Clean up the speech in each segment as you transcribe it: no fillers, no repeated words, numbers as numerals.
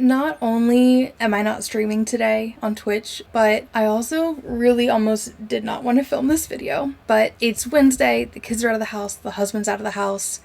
not only am I not streaming today on Twitch, but I also really almost did not want to film this video. But it's Wednesday, the kids are out of the house, the husband's out of the house,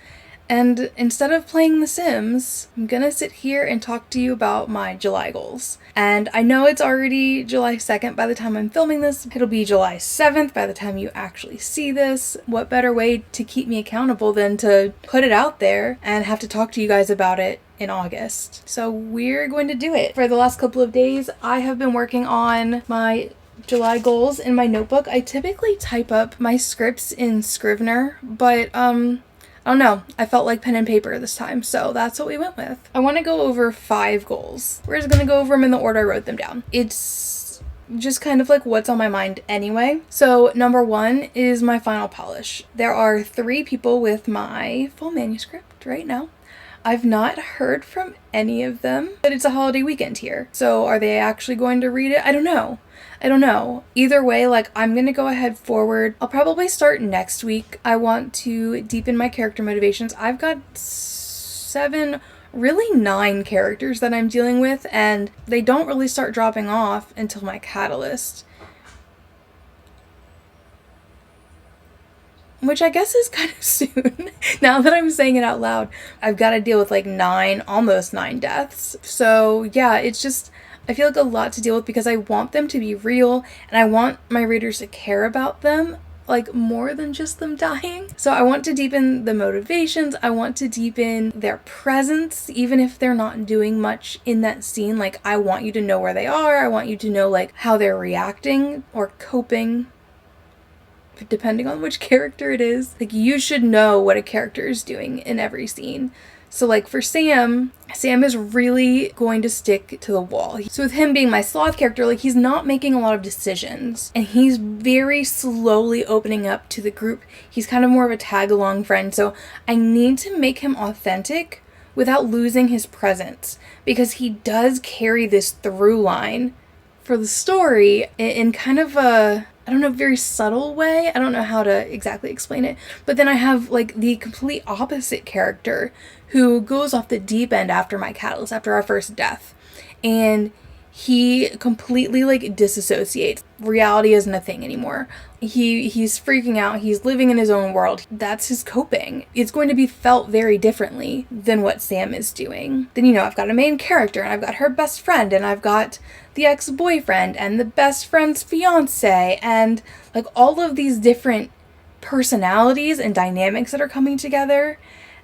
and instead of playing The Sims, I'm gonna sit here and talk to you about my July goals. And I know it's already July 2nd by the time I'm filming this. It'll be July 7th by the time you actually see this. What better way to keep me accountable than to put it out there and have to talk to you guys about it in August. So we're going to do it. For the last couple of days, I have been working on my July goals in my notebook. I typically type up my scripts in Scrivener, but I don't know, I felt like pen and paper this time, so that's what we went with. I want to go over 5 goals. We're just going to go over them in the order I wrote them down. It's just kind of like what's on my mind anyway. So number 1 is my final polish. There are 3 people with my full manuscript right now. I've not heard from any of them, but it's a holiday weekend here. So are they actually going to read it? I don't know. Either way, like, I'm gonna go ahead forward. I'll probably start next week. I want to deepen my character motivations. I've got 7, really 9 characters that I'm dealing with, and they don't really start dropping off until my catalyst. Which I guess is kind of soon. Now that I'm saying it out loud, I've got to deal with like almost 9 deaths. So yeah, it's just, I feel like a lot to deal with because I want them to be real and I want my readers to care about them, like more than just them dying. So I want to deepen the motivations. I want to deepen their presence, even if they're not doing much in that scene. Like, I want you to know where they are. I want you to know like how they're reacting or coping, depending on which character it is. Like, you should know what a character is doing in every scene. So like for Sam is really going to stick to the wall. So with him being my sloth character, like, he's not making a lot of decisions and he's very slowly opening up to the group. He's kind of more of a tag-along friend. So I need to make him authentic without losing his presence, because he does carry this through line for the story in kind of a, I don't know, very subtle way. I don't know how to exactly explain it. But then I have like the complete opposite character who goes off the deep end after my catalyst, after our first death. And he completely like disassociates. Reality isn't a thing anymore. He's freaking out. He's living in his own world. That's his coping. It's going to be felt very differently than what Sam is doing. Then, you know, I've got a main character and I've got her best friend and I've got the ex-boyfriend and the best friend's fiance and like all of these different personalities and dynamics that are coming together.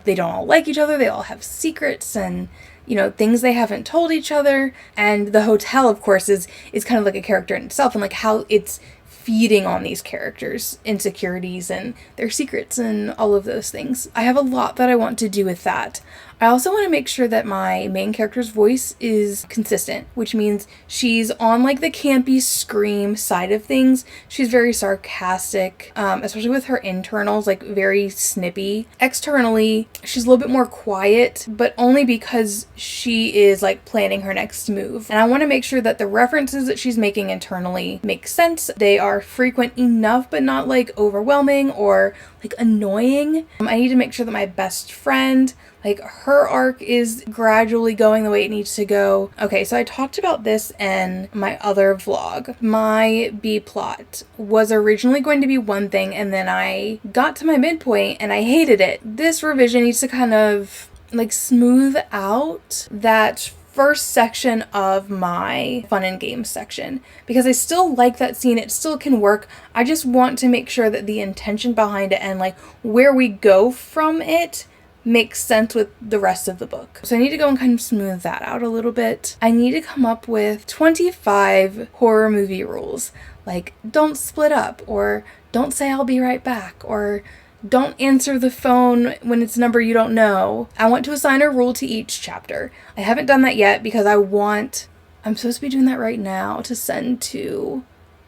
They don't all like each other. They all have secrets and, you know, things they haven't told each other. And the hotel, of course, is kind of like a character in itself, and like how it's feeding on these characters' insecurities and their secrets and all of those things. I have a lot that I want to do with that. I also want to make sure that my main character's voice is consistent, which means she's on like the campy scream side of things. She's very sarcastic, especially with her internals, like very snippy. Externally, she's a little bit more quiet, but only because she is like planning her next move. And I want to make sure that the references that she's making internally make sense. They are frequent enough, but not like overwhelming or like annoying. I need to make sure that my best friend, like, her arc is gradually going the way it needs to go. Okay, so I talked about this in my other vlog. My B plot was originally going to be one thing, and then I got to my midpoint and I hated it. This revision needs to kind of like smooth out that first section of my fun and games section, because I still like that scene. It still can work. I just want to make sure that the intention behind it and like where we go from it makes sense with the rest of the book. So I need to go and kind of smooth that out a little bit. I need to come up with 25 horror movie rules. Like, don't split up, or don't say I'll be right back, or don't answer the phone when it's a number you don't know. I want to assign a rule to each chapter. I haven't done that yet because I'm supposed to be doing that right now to send to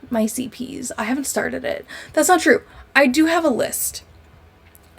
my CPs. I haven't started it. That's not true. I do have a list.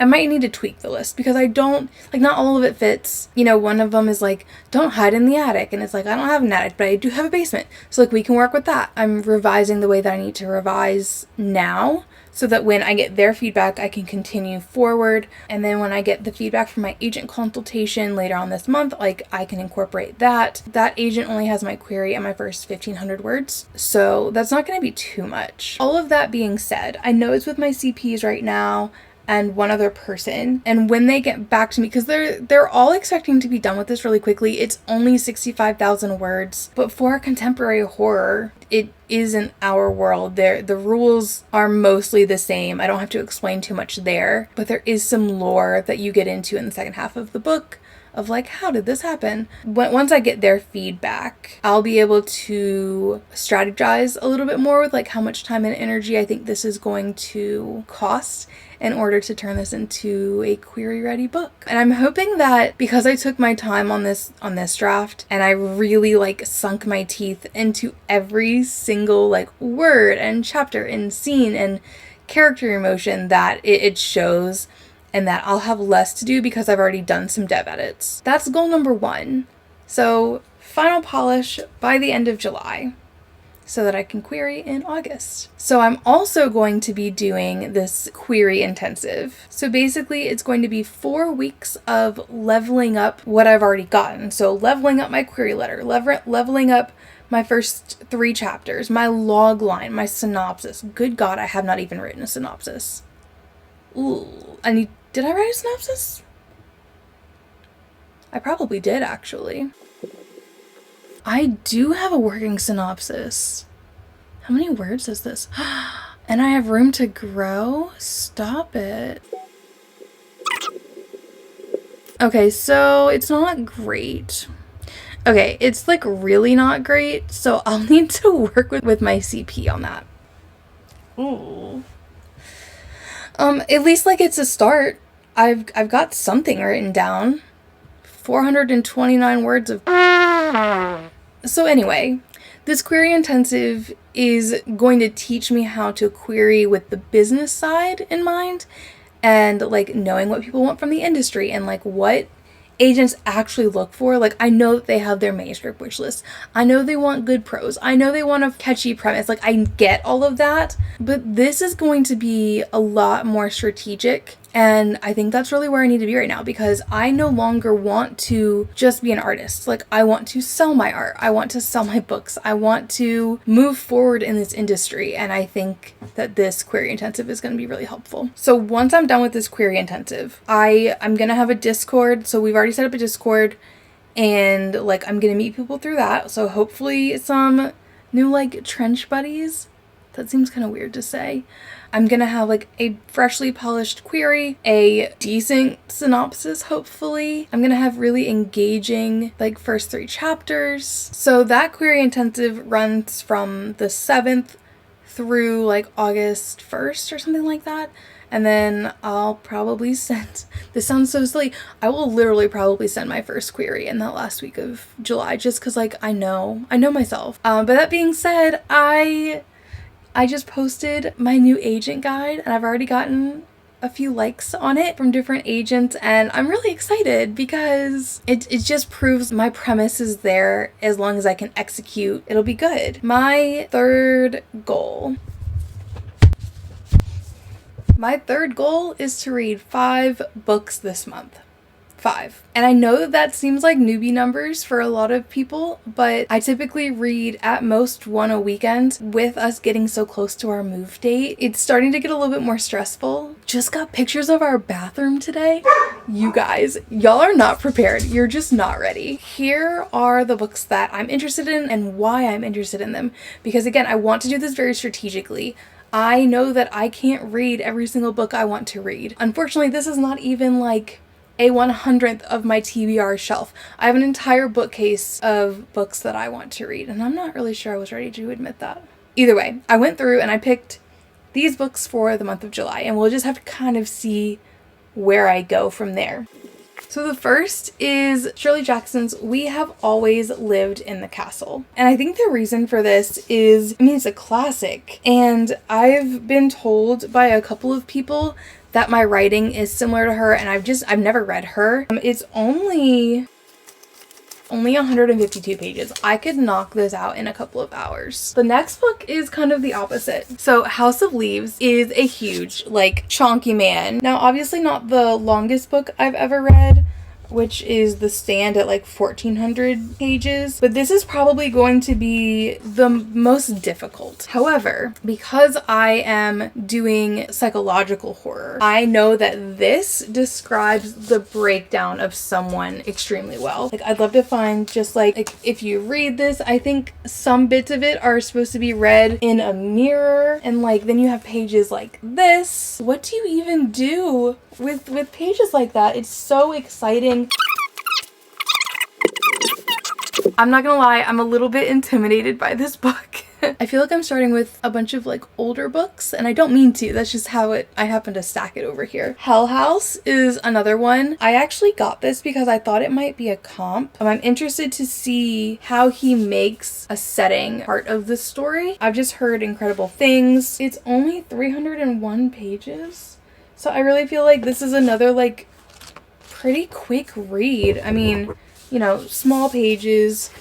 I might need to tweak the list because I don't, like, not all of it fits. You know, one of them is like, don't hide in the attic. And it's like, I don't have an attic, but I do have a basement. So like we can work with that. I'm revising the way that I need to revise now so that when I get their feedback, I can continue forward. And then when I get the feedback from my agent consultation later on this month, like I can incorporate that. That agent only has my query and my first 1,500 words. So that's not going to be too much. All of that being said, I know it's with my CPs right now and one other person, and when they get back to me, because they're all expecting to be done with this really quickly. It's only 65,000 words, but for contemporary horror, it isn't our world. The rules are mostly the same. I don't have to explain too much there, but there is some lore that you get into in the second half of the book of like, how did this happen? Once I get their feedback, I'll be able to strategize a little bit more with like how much time and energy I think this is going to cost in order to turn this into a query ready book. And I'm hoping that because I took my time on this draft and I really like sunk my teeth into every single like word and chapter and scene and character emotion, that it shows, and that I'll have less to do because I've already done some dev edits. That's goal number 1. So final polish by the end of July so that I can query in August. So I'm also going to be doing this query intensive. So basically it's going to be 4 weeks of leveling up what I've already gotten. So leveling up my query letter, leveling up my first 3 chapters, my log line, my synopsis. Good God, I have not even written a synopsis. Ooh, did I write a synopsis? I probably did, actually. I do have a working synopsis. How many words is this? And I have room to grow? Stop it. Okay, so it's not great. Okay, it's like really not great, so I'll need to work with my CP on that. Ooh. At least like it's a start. I've got something written down. 429 words of. So anyway, this query intensive is going to teach me how to query with the business side in mind, and like knowing what people want from the industry and like what agents actually look for. Like, I know that they have their manuscript wish list. I know they want good prose. I know they want a catchy premise. Like, I get all of that, but this is going to be a lot more strategic. And I think that's really where I need to be right now, because I no longer want to just be an artist. Like, I want to sell my art. I want to sell my books. I want to move forward in this industry. And I think that this query intensive is going to be really helpful. So once I'm done with this query intensive, I'm going to have a Discord. So we've already set up a Discord, and like, I'm going to meet people through that. So hopefully some new like trench buddies. That seems kind of weird to say. I'm gonna have like a freshly polished query, a decent synopsis, hopefully. I'm gonna have really engaging like first 3 chapters. So that query intensive runs from the 7th through like August 1st or something like that. And then I'll probably send, this sounds so silly, I will literally probably send my first query in that last week of July, just cause like I know myself. But that being said, I just posted my new agent guide, and I've already gotten a few likes on it from different agents, and I'm really excited because it just proves my premise is there. As long as I can execute, it'll be good. My third goal is to read 5 books this month. 5. And I know that seems like newbie numbers for a lot of people, but I typically read at most 1 a weekend. With us getting so close to our move date, it's starting to get a little bit more stressful. Just got pictures of our bathroom today. You guys, y'all are not prepared. You're just not ready. Here are the books that I'm interested in and why I'm interested in them. Because again, I want to do this very strategically. I know that I can't read every single book I want to read. Unfortunately, this is not even like a 100th of my TBR shelf. I have an entire bookcase of books that I want to read, and I'm not really sure I was ready to admit that. Either way, I went through and I picked these books for the month of July, and we'll just have to kind of see where I go from there. So the first is Shirley Jackson's We Have Always Lived in the Castle. And I think the reason for this is, I mean, it's a classic, and I've been told by a couple of people that my writing is similar to her, and I've never read her. It's only 152 pages. I could knock this out in a couple of hours. The next book is kind of the opposite. So House of Leaves is a huge, like, chonky man. Now, obviously not the longest book I've ever read, which is The Stand at like 1,400 pages, but this is probably going to be the most difficult. However, because I am doing psychological horror, I know that this describes the breakdown of someone extremely well. Like, I'd love to find just like if you read this, I think some bits of it are supposed to be read in a mirror, and like then you have pages like this. What do you even do with pages like that? It's so exciting. I'm not gonna lie, I'm a little bit intimidated by this book. I feel like I'm starting with a bunch of like older books, and I don't mean to. That's just how I happen to stack it over here. Hell House is another one. I actually got this because I thought it might be a comp. I'm interested to see how he makes a setting part of the story. I've just heard incredible things. It's only 301 pages. So I really feel like this is another like pretty quick read. I mean, you know, small pages,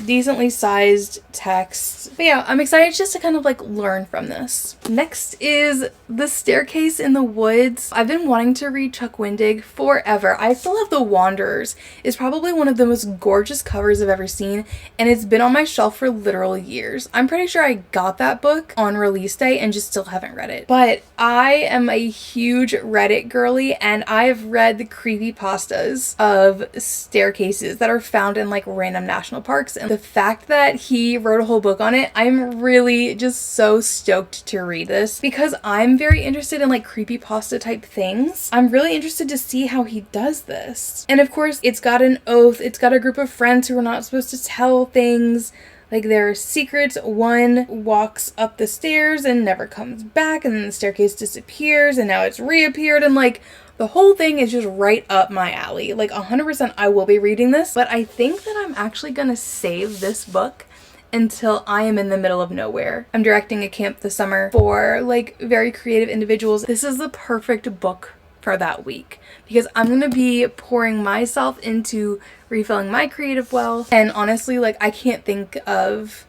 decently sized text. But yeah, I'm excited just to kind of like learn from this. Next is The Staircase in the Woods. I've been wanting to read Chuck Wendig forever. I still have The Wanderers. It's probably one of the most gorgeous covers I've ever seen, and it's been on my shelf for literal years. I'm pretty sure I got that book on release day and just still haven't read it. But I am a huge Reddit girly, and I've read the creepypastas of staircases that are found in like random national parks. And the fact that he wrote a whole book on it, I'm really just so stoked to read this because I'm very interested in like creepypasta type things. I'm really interested to see how he does this. And of course, it's got an oath. It's got a group of friends who are not supposed to tell things. Like, there are secrets. One walks up the stairs and never comes back, and then the staircase disappears, and now it's reappeared, and like the whole thing is just right up my alley. Like 100% I will be reading this, but I think that I'm actually gonna save this book until I am in the middle of nowhere. I'm directing a camp this summer for like very creative individuals. This is the perfect book for that week because I'm gonna be pouring myself into refilling my creative well, and honestly, like, I can't think of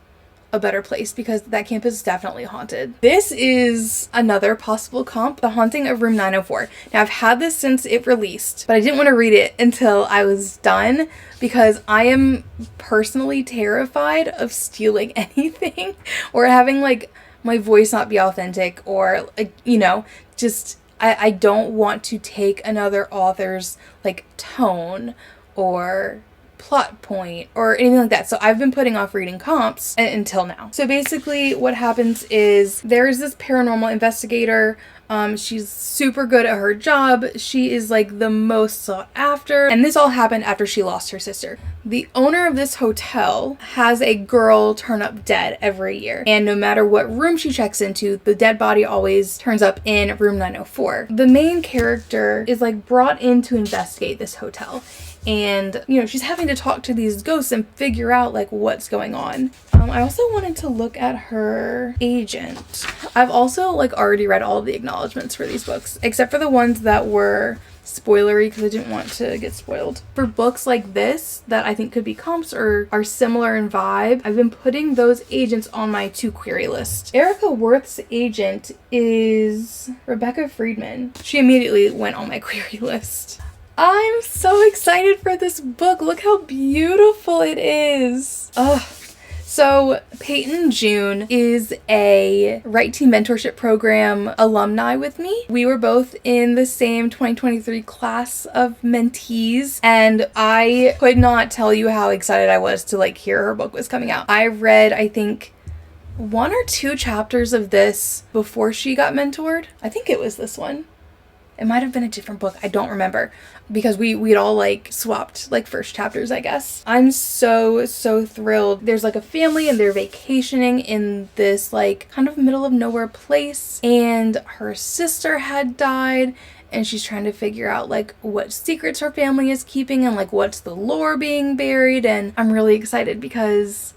a better place because that camp is definitely haunted. This is another possible comp, The Haunting of Room 904. Now, I've had this since it released, but I didn't want to read it until I was done because I am personally terrified of stealing anything or having like my voice not be authentic, or like, you know, just I don't want to take another author's like tone or plot point or anything like that. So I've been putting off reading comps until now. So basically what happens is there's this paranormal investigator. She's super good at her job. She is like the most sought after. And this all happened after she lost her sister. The owner of this hotel has a girl turn up dead every year. And no matter what room she checks into, the dead body always turns up in room 904. The main character is like brought in to investigate this hotel. And, you know, she's having to talk to these ghosts and figure out, like, what's going on. I also wanted to look at her agent. I've also, like, already read all of the acknowledgements for these books, except for the ones that were spoilery because I didn't want to get spoiled. For books like this that I think could be comps or are similar in vibe, I've been putting those agents on my to query list. Erica Worth's agent is Rebecca Friedman. She immediately went on my query list. I'm so excited for this book. Look how beautiful it is. Ugh. So Peyton June is a Right Team Mentorship Program alumni with me. We were both in the same 2023 class of mentees, and I could not tell you how excited I was to like hear her book was coming out. I read, I think, 1 or 2 chapters of this before she got mentored. I think it was this one. It might have been a different book. I don't remember because we'd all like swapped like first chapters, I guess. I'm so thrilled. There's like a family and they're vacationing in this like kind of middle of nowhere place, and her sister had died and she's trying to figure out like what secrets her family is keeping and like what's the lore being buried. And I'm really excited because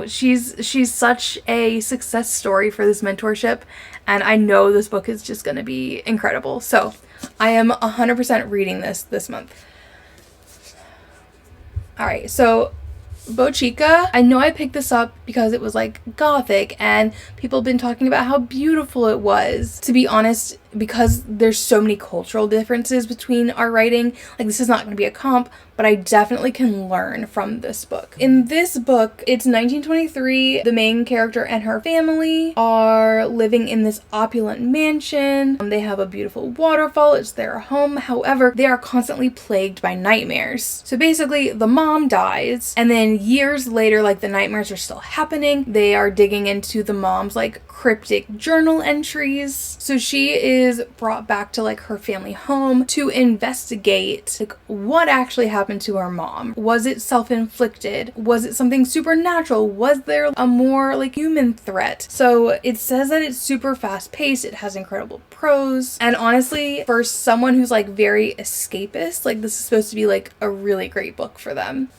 she's such a success story for this mentorship, and I know this book is just going to be incredible. So I am 100% reading this month. All right, so Bochica, I know I picked this up because it was like gothic and people have been talking about how beautiful it was. To be honest, because there's so many cultural differences between our writing, like this is not going to be a comp, but I definitely can learn from this book. In this book, it's 1923. The main character and her family are living in this opulent mansion. They have a beautiful waterfall. It's their home. However, they are constantly plagued by nightmares. So basically, the mom dies, and then years later, like the nightmares are still happening. They are digging into the mom's like cryptic journal entries. So she is brought back to like her family home to investigate like what actually happened to her mom. Was it self-inflicted? Was it something supernatural? Was there a more like human threat? So it says that it's super fast-paced. It has incredible prose, and honestly, for someone who's like very escapist, like this is supposed to be like a really great book for them.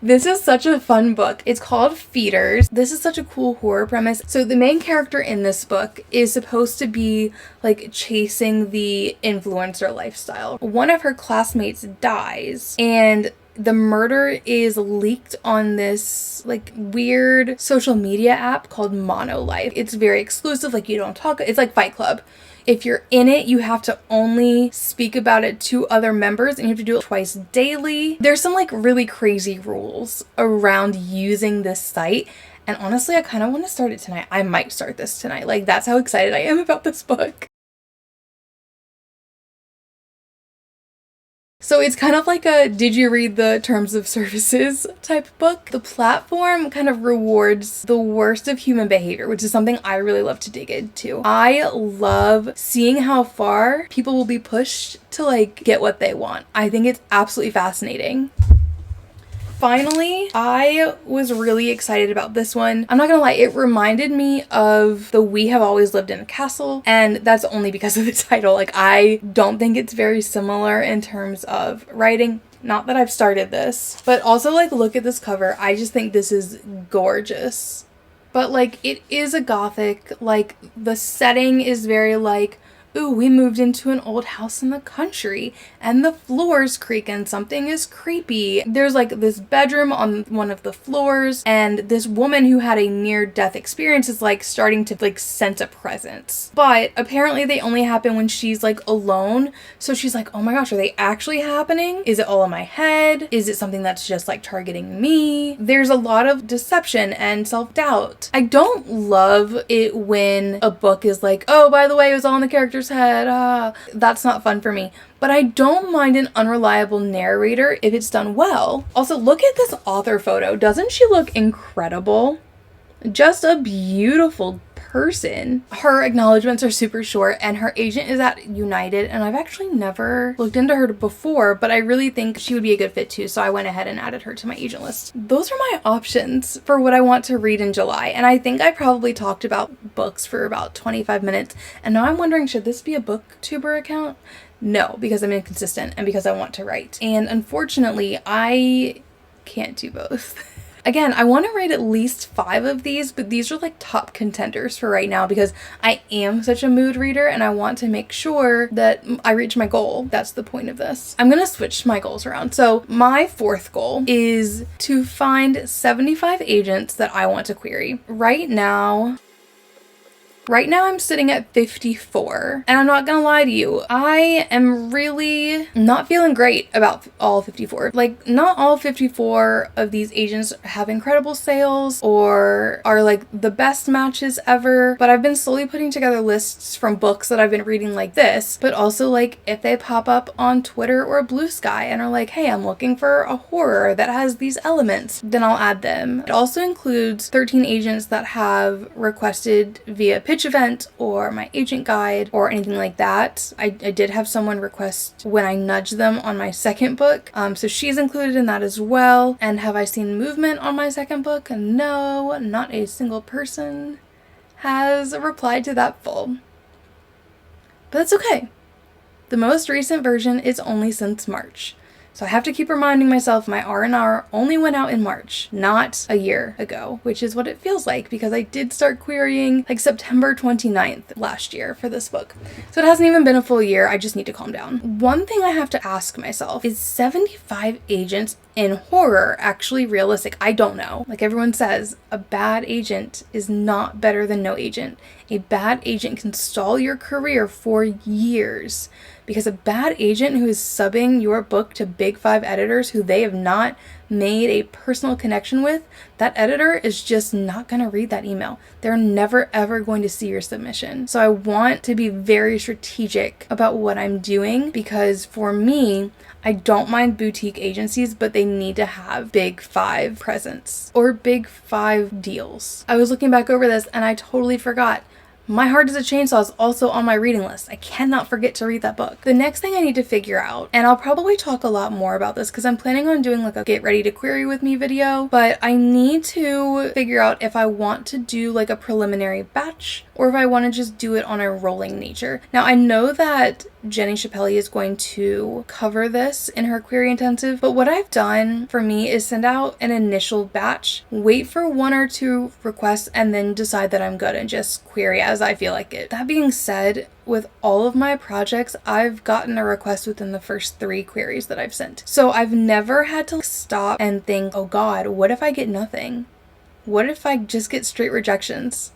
This is such a fun book. It's called Feeders. This is such a cool horror premise. So the main character in this book is supposed to be like chasing the influencer lifestyle. One of her classmates dies, and the murder is leaked on this like weird social media app called MNAHA. It's very exclusive, like you don't talk, it's like Fight Club. If you're in it, you have to only speak about it to other members, and you have to do it twice daily. There's some like really crazy rules around using this site, and honestly, I kind of want to start it tonight. I might start this tonight. Like, that's how excited I am about this book. So it's kind of like a did you read the terms of services type book. The platform kind of rewards the worst of human behavior, which is something I really love to dig into. I love seeing how far people will be pushed to like get what they want. I think it's absolutely fascinating. Finally, I was really excited about this one. I'm not gonna lie, it reminded me of the We Have Always Lived in a Castle, and that's only because of the title. Like, I don't think it's very similar in terms of writing. Not that I've started this, but also like look at this cover. I just think this is gorgeous. But like it is a gothic, like the setting is very like, ooh, we moved into an old house in the country and the floors creak and something is creepy. There's like this bedroom on one of the floors, and this woman who had a near-death experience is like starting to like sense a presence. But apparently they only happen when she's like alone. So she's like, oh my gosh, are they actually happening? Is it all in my head? Is it something that's just like targeting me? There's a lot of deception and self-doubt. I don't love it when a book is like, oh, by the way, it was all in the character's head. That's not fun for me. But I don't mind an unreliable narrator if it's done well. Also, look at this author photo. Doesn't she look incredible? Just a beautiful person. Her acknowledgements are super short, and her agent is at United, and I've actually never looked into her before, but I really think she would be a good fit too, so I went ahead and added her to my agent list. Those are my options for what I want to read in July, and I think I probably talked about books for about 25 minutes, and now I'm wondering, should this be a booktuber account? No, because I'm inconsistent and because I want to write, and unfortunately I can't do both. Again, I want to write at least 5 of these, but these are like top contenders for right now because I am such a mood reader and I want to make sure that I reach my goal. That's the point of this. I'm going to switch my goals around. So my 4th goal is to find 75 agents that I want to query. Right now I'm sitting at 54, and I'm not gonna lie to you, I am really not feeling great about all 54. Like, not all 54 of these agents have incredible sales or are like the best matches ever, but I've been slowly putting together lists from books that I've been reading like this, but also like if they pop up on Twitter or Blue Sky and are like, hey, I'm looking for a horror that has these elements, then I'll add them. It also includes 13 agents that have requested via pitch event or my agent guide or anything like that. I did have someone request when I nudged them on my second book, so she's included in that as well. And have I seen movement on my second book? No, not a single person has replied to that full. But that's okay. The most recent version is only since March. So I have to keep reminding myself my R&R only went out in March, not a year ago, which is what it feels like because I did start querying like September 29th last year for this book. So it hasn't even been a full year. I just need to calm down. One thing I have to ask myself is 75 agents in horror actually realistic? I don't know. Like everyone says, a bad agent is not better than no agent. A bad agent can stall your career for years because a bad agent who is subbing your book to Big Five editors who they have not made a personal connection with, that editor is just not going to read that email. They're never ever going to see your submission. So I want to be very strategic about what I'm doing because for me, I don't mind boutique agencies, but they need to have Big Five presence or Big Five deals. I was looking back over this and I totally forgot. My Heart is a Chainsaw is also on my reading list. I cannot forget to read that book. The next thing I need to figure out, and I'll probably talk a lot more about this because I'm planning on doing like a get ready to query with me video, but I need to figure out if I want to do like a preliminary batch or if I want to just do it on a rolling nature. Now I know that Jenny Chappelli is going to cover this in her query intensive, but what I've done for me is send out an initial batch, wait for 1 or 2 requests, and then decide that I'm good and just query as I feel like it. That being said, with all of my projects, I've gotten a request within the first 3 queries that I've sent. So I've never had to stop and think, oh God, what if I get nothing? What if I just get straight rejections?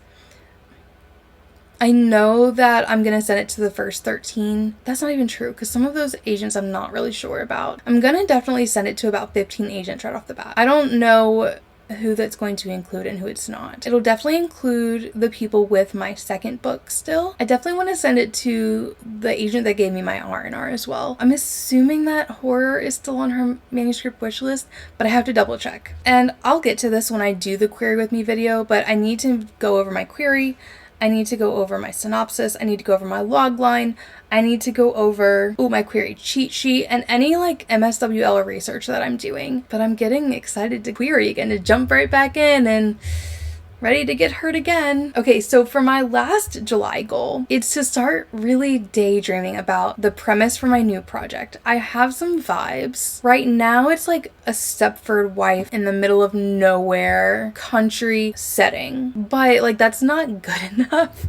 I know that I'm going to send it to the first 13. That's not even true because some of those agents I'm not really sure about. I'm going to definitely send it to about 15 agents right off the bat. I don't know who that's going to include and who it's not. It'll definitely include the people with my second book still. I definitely want to send it to the agent that gave me my R&R as well. I'm assuming that horror is still on her manuscript wish list, but I have to double check. And I'll get to this when I do the query with me video, but I need to go over my query. I need to go over my synopsis. I need to go over my log line. I need to go over my query cheat sheet and any like MSWL research that I'm doing. But I'm getting excited to query again, to jump right back in and ready to get hurt again. Okay, so for my last July goal, it's to start really daydreaming about the premise for my new project. I have some vibes. Right now, it's like a Stepford wife in the middle of nowhere country setting, but like that's not good enough.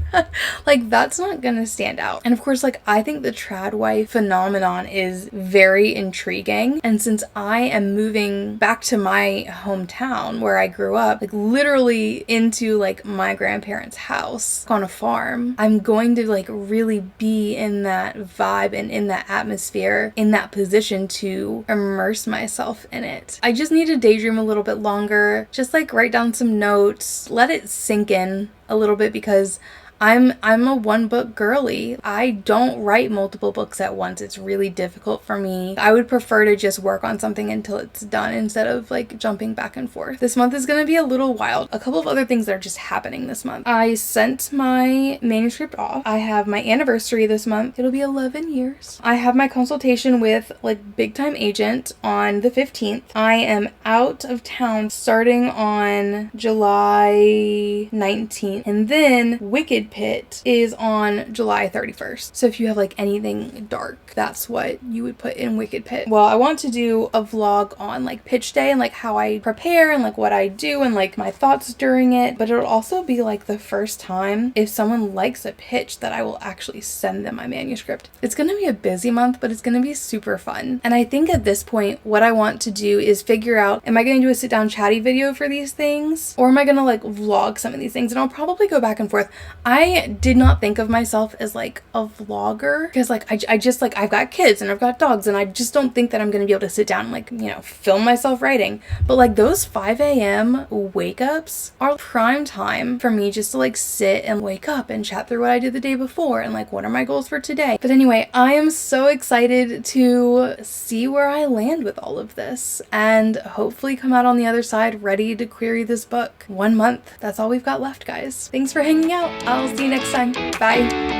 Like that's not gonna stand out. And of course, like I think the trad wife phenomenon is very intriguing. And since I am moving back to my hometown where I grew up, like literally into like my grandparents' house on a farm, I'm going to like really be in that vibe and in that atmosphere, in that position to immerse myself in it. I just need to daydream a little bit longer, just like write down some notes, let it sink in a little bit because I'm a one book girly. I don't write multiple books at once. It's really difficult for me. I would prefer to just work on something until it's done instead of like jumping back and forth. This month is gonna be a little wild. A couple of other things that are just happening this month. I sent my manuscript off. I have my anniversary this month. It'll be 11 years. I have my consultation with like big time agent on the 15th. I am out of town starting on July 19th. And then Wicked Pit is on July 31st. So if you have like anything dark, that's what you would put in Wicked Pit. Well, I want to do a vlog on like pitch day and like how I prepare and like what I do and like my thoughts during it. But it'll also be like the first time if someone likes a pitch that I will actually send them my manuscript. It's going to be a busy month, but it's going to be super fun. And I think at this point, what I want to do is figure out, am I going to do a sit down chatty video for these things? Or am I going to like vlog some of these things? And I'll probably go back and forth. I did not think of myself as like a vlogger because like I just like I've got kids and I've got dogs and I just don't think that I'm gonna be able to sit down and like, you know, film myself writing. But like those 5 a.m. wake ups are prime time for me just to like sit and wake up and chat through what I did the day before and like what are my goals for today. But anyway, I am so excited to see where I land with all of this and hopefully come out on the other side ready to query this book. 1 month. That's all we've got left, guys. Thanks for hanging out. I'll see you next time. Bye.